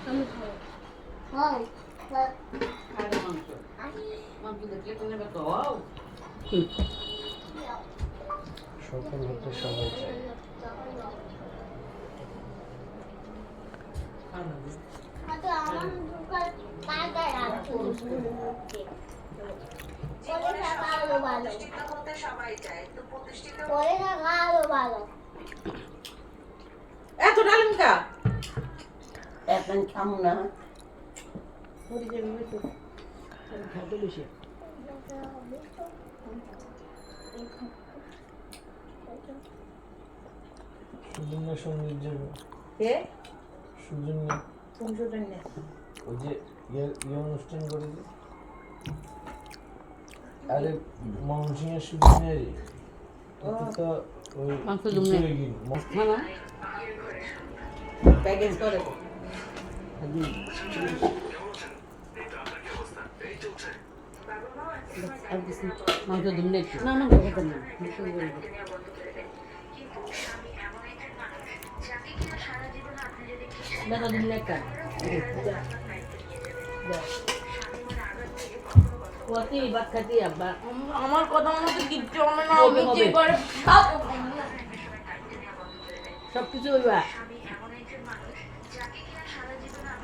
আমি খাবো। হ্যাঁ সফল হতে সবাই চায়। এত ডালিমকা এখন খামু না খাতে বেশি সুজন্য সৌন্দর্যের কে সুজন্য সংশোধন নেই ওই যে অনুষ্ঠান করে যে আরে ময়মনসিংহের সুজন্যের তো ওই মাংস জমনে না প্যাকেজ করে মাংস জমনে না না খেতে না দাদা জমনে একটা ওতে বাদ খাতি আব্বা আমার কথা মতো কিচ্ছু হবে না হবে, আমি যে হবে। করে সব কিছু হইবা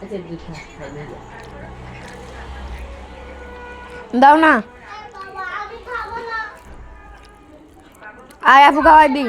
আচ্ছা দুধ খাই না দাও না আয় আপু খাওয়াই দি